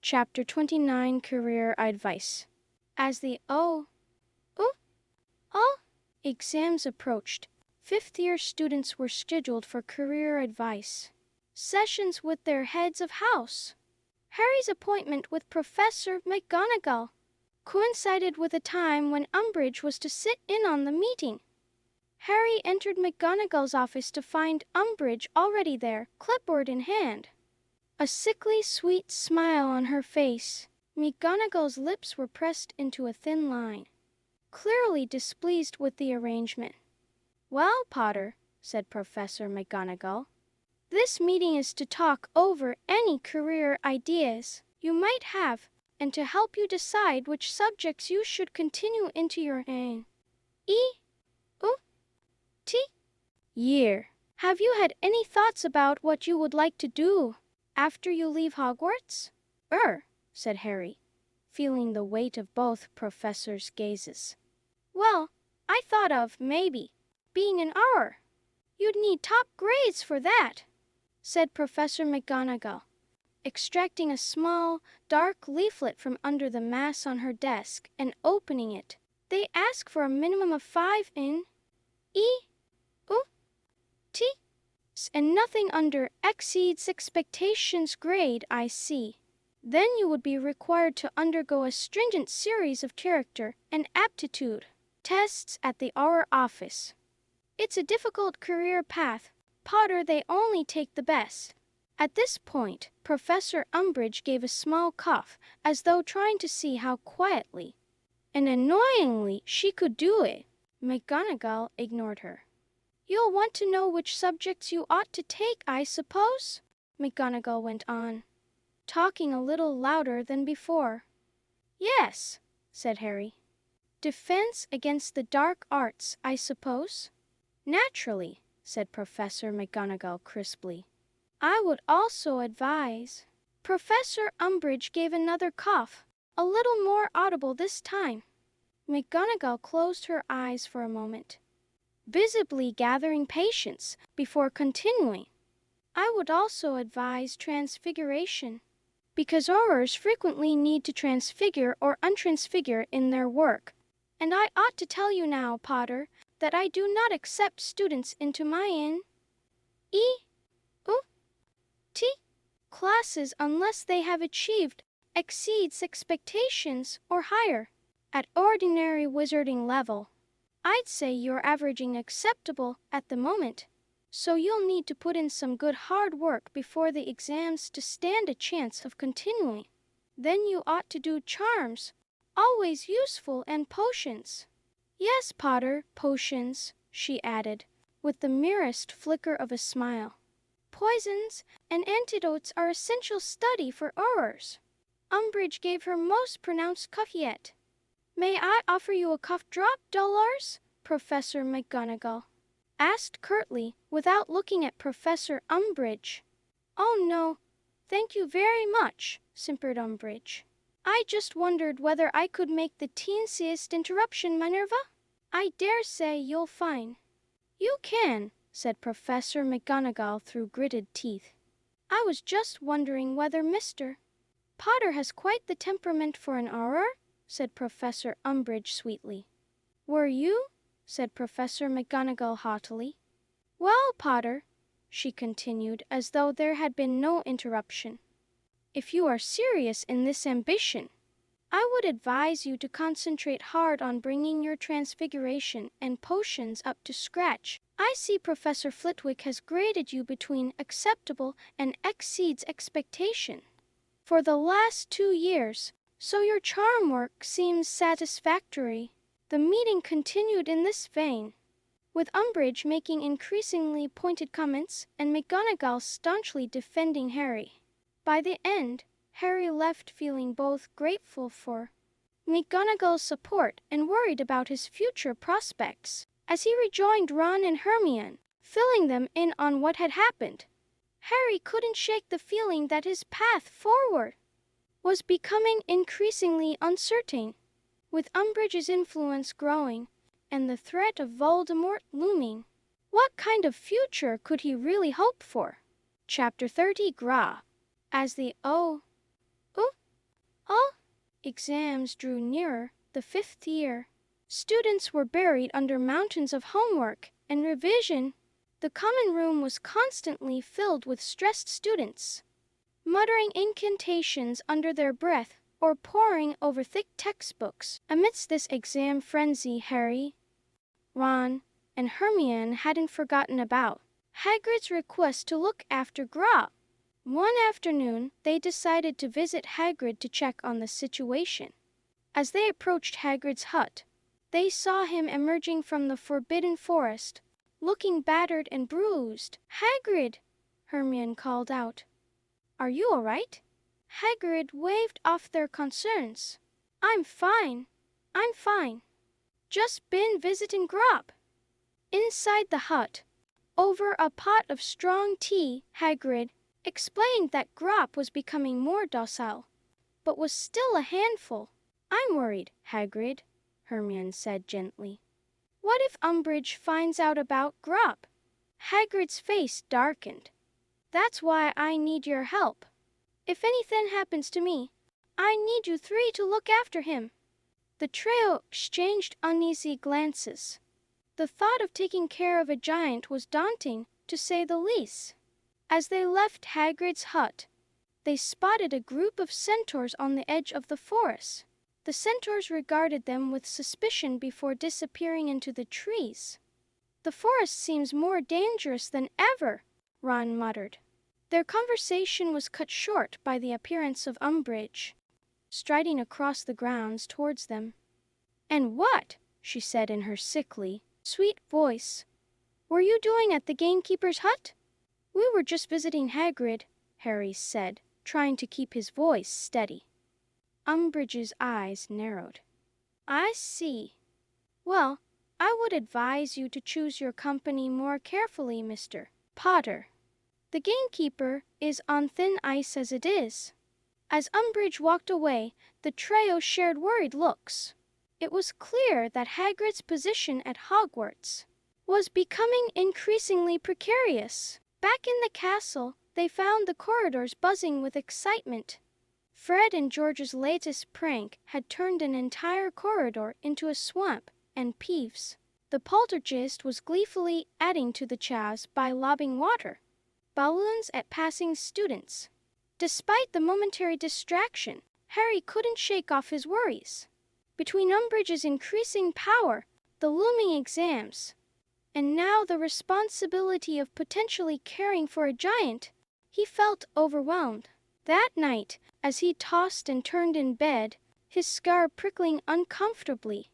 Chapter 29 Career Advice. As the exams approached, fifth-year students were scheduled for career advice sessions with their heads of house. Harry's appointment with Professor McGonagall coincided with a time when Umbridge was to sit in on the meeting. Harry entered McGonagall's office to find Umbridge already there, clipboard in hand. A sickly sweet smile on her face, McGonagall's lips were pressed into a thin line, clearly displeased with the arrangement. "Well, Potter," said Professor McGonagall, "this meeting is to talk over any career ideas you might have and to help you decide which subjects you should continue into your year. Have you had any thoughts about what you would like to do after you leave Hogwarts?" Said Harry, feeling the weight of both professors' gazes. "Well, I thought of, maybe, being an Auror. You'd need top grades for that," said Professor McGonagall, extracting a small, dark leaflet from under the mass on her desk and opening it. "They ask for a minimum of 5 in and nothing under exceeds expectations grade, I see. Then you would be required to undergo a stringent series of character and aptitude tests at the Auror office. It's a difficult career path, Potter. They only take the best." At this point, Professor Umbridge gave a small cough, as though trying to see how quietly and annoyingly she could do it. McGonagall ignored her. "You'll want to know which subjects you ought to take, I suppose?" McGonagall went on, talking a little louder than before. "Yes," said Harry. "Defense against the dark arts, I suppose?" "Naturally," said Professor McGonagall crisply. "I would also advise—" Professor Umbridge gave another cough, a little more audible this time. McGonagall closed her eyes for a moment, visibly gathering patience before continuing. "I would also advise transfiguration, because Aurors frequently need to transfigure or untransfigure in their work. And I ought to tell you now, Potter, that I do not accept students into my classes unless they have achieved exceeds expectations or higher. At ordinary wizarding level, I'd say you're averaging acceptable at the moment, so you'll need to put in some good hard work before the exams to stand a chance of continuing. Then you ought to do charms, always useful, and potions." "Yes, Potter, potions," she added, with the merest flicker of a smile. "Poisons and antidotes are essential study for Aurors." Umbridge gave her most pronounced cough yet. "May I offer you a cough drop, Dolores?" Professor McGonagall asked curtly, without looking at Professor Umbridge. "Oh no, thank you very much," simpered Umbridge. "I just wondered whether I could make the teensiest interruption, Minerva. I dare say you'll find—" "You can," said Professor McGonagall through gritted teeth. "I was just wondering whether Mr. Potter has quite the temperament for an Auror," said Professor Umbridge sweetly. "Were you?" said Professor McGonagall haughtily. "Well, Potter," she continued, as though there had been no interruption, "if you are serious in this ambition, I would advise you to concentrate hard on bringing your transfiguration and potions up to scratch. I see Professor Flitwick has graded you between acceptable and exceeds expectation for the last 2 years, so your charm work seems satisfactory." The meeting continued in this vein, with Umbridge making increasingly pointed comments and McGonagall staunchly defending Harry. By the end, Harry left feeling both grateful for McGonagall's support and worried about his future prospects. As he rejoined Ron and Hermione, filling them in on what had happened, Harry couldn't shake the feeling that his path forward was becoming increasingly uncertain. With Umbridge's influence growing and the threat of Voldemort looming, what kind of future could he really hope for? Chapter 30 Gra. As the Exams drew nearer, the 5th year. Students were buried under mountains of homework and revision. The common room was constantly filled with stressed students, muttering incantations under their breath or poring over thick textbooks. Amidst this exam frenzy, Harry, Ron, and Hermione hadn't forgotten about Hagrid's request to look after Grop. One afternoon, they decided to visit Hagrid to check on the situation. As they approached Hagrid's hut, they saw him emerging from the forbidden forest, looking battered and bruised. "Hagrid!" Hermione called out. "Are you all right?" Hagrid waved off their concerns. I'm fine. Just been visiting Grop." Inside the hut, over a pot of strong tea, Hagrid explained that Grop was becoming more docile, but was still a handful. "I'm worried, Hagrid," Hermione said gently. "What if Umbridge finds out about Grop?" Hagrid's face darkened. "That's why I need your help. If anything happens to me, I need you three to look after him." The trio exchanged uneasy glances. The thought of taking care of a giant was daunting, to say the least. As they left Hagrid's hut, they spotted a group of centaurs on the edge of the forest. The centaurs regarded them with suspicion before disappearing into the trees. "The forest seems more dangerous than ever," Ron muttered. Their conversation was cut short by the appearance of Umbridge, striding across the grounds towards them. "And what," she said in her sickly, sweet voice, "were you doing at the gamekeeper's hut?" "We were just visiting Hagrid," Harry said, trying to keep his voice steady. Umbridge's eyes narrowed. "I see. Well, I would advise you to choose your company more carefully, Mr. Potter. The gamekeeper is on thin ice as it is." As Umbridge walked away, the trio shared worried looks. It was clear that Hagrid's position at Hogwarts was becoming increasingly precarious. Back in the castle, they found the corridors buzzing with excitement. Fred and George's latest prank had turned an entire corridor into a swamp, and Peeves, the poltergeist, was gleefully adding to the chaos by lobbing water balloons at passing students. Despite the momentary distraction, Harry couldn't shake off his worries. Between Umbridge's increasing power, the looming exams, and now the responsibility of potentially caring for a giant, he felt overwhelmed. That night, as he tossed and turned in bed, his scar prickling uncomfortably,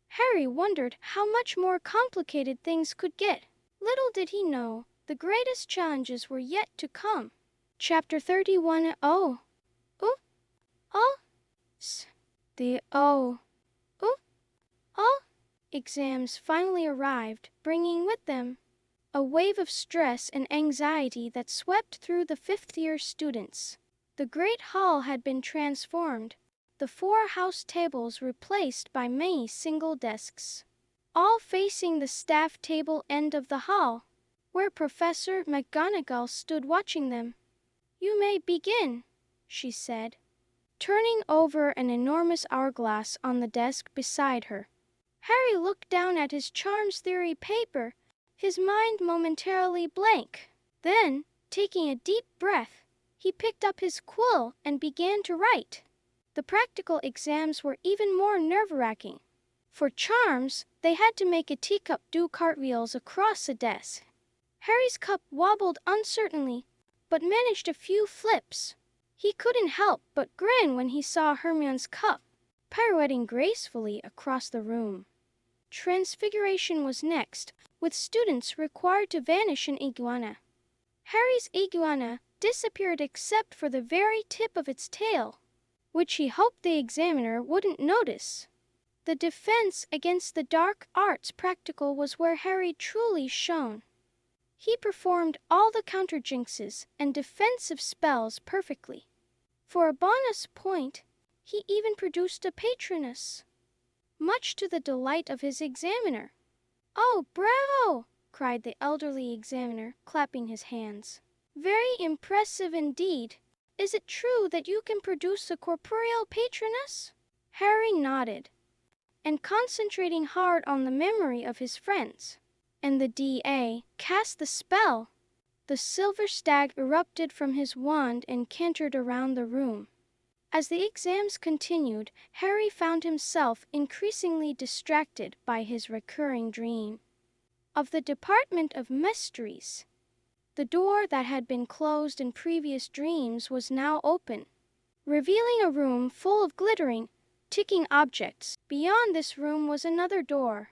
Harry wondered how much more complicated things could get. Little did he know, the greatest challenges were yet to come. Chapter 31. O. O. O. S. The O. O. O. Exams finally arrived, bringing with them a wave of stress and anxiety that swept through the 5th-year students. The great hall had been transformed, the 4 house tables replaced by many single desks, all facing the staff table end of the hall, where Professor McGonagall stood watching them. "You may begin," she said, turning over an enormous hourglass on the desk beside her. Harry looked down at his charms theory paper, his mind momentarily blank. Then, taking a deep breath, he picked up his quill and began to write. The practical exams were even more nerve-wracking. For charms, they had to make a teacup do cartwheels across a desk. Harry's cup wobbled uncertainly, but managed a few flips. He couldn't help but grin when he saw Hermione's cup pirouetting gracefully across the room. Transfiguration was next, with students required to vanish an iguana. Harry's iguana disappeared except for the very tip of its tail, which he hoped the examiner wouldn't notice. The defense against the dark arts practical was where Harry truly shone. He performed all the counterjinxes and defensive spells perfectly. For a bonus point, he even produced a Patronus, much to the delight of his examiner. "Oh, bravo!" cried the elderly examiner, clapping his hands. "Very impressive indeed. Is it true that you can produce a corporeal Patronus?" Harry nodded, and concentrating hard on the memory of his friends. And the DA cast the spell. The silver stag erupted from his wand and cantered around the room. As the exams continued, Harry found himself increasingly distracted by his recurring dream of the Department of Mysteries. The door that had been closed in previous dreams was now open, revealing a room full of glittering, ticking objects. Beyond this room was another door,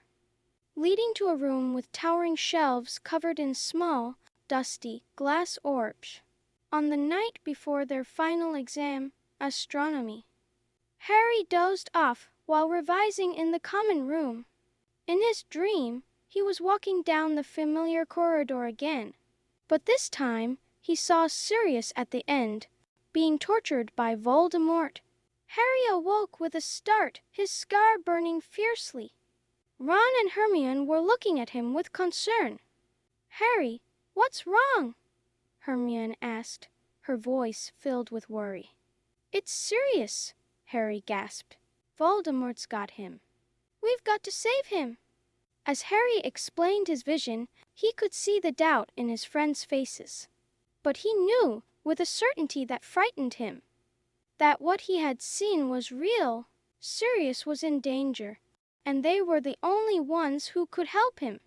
leading to a room with towering shelves covered in small, dusty glass orbs. On the night before their final exam, astronomy, Harry dozed off while revising in the common room. In his dream, he was walking down the familiar corridor again, but this time he saw Sirius at the end, being tortured by Voldemort. Harry awoke with a start, his scar burning fiercely. Ron and Hermione were looking at him with concern. "Harry, what's wrong?" Hermione asked, her voice filled with worry. "It's Sirius," Harry gasped. "Voldemort's got him. We've got to save him." As Harry explained his vision, he could see the doubt in his friends' faces. But he knew, with a certainty that frightened him, that what he had seen was real. Sirius was in danger, and they were the only ones who could help him.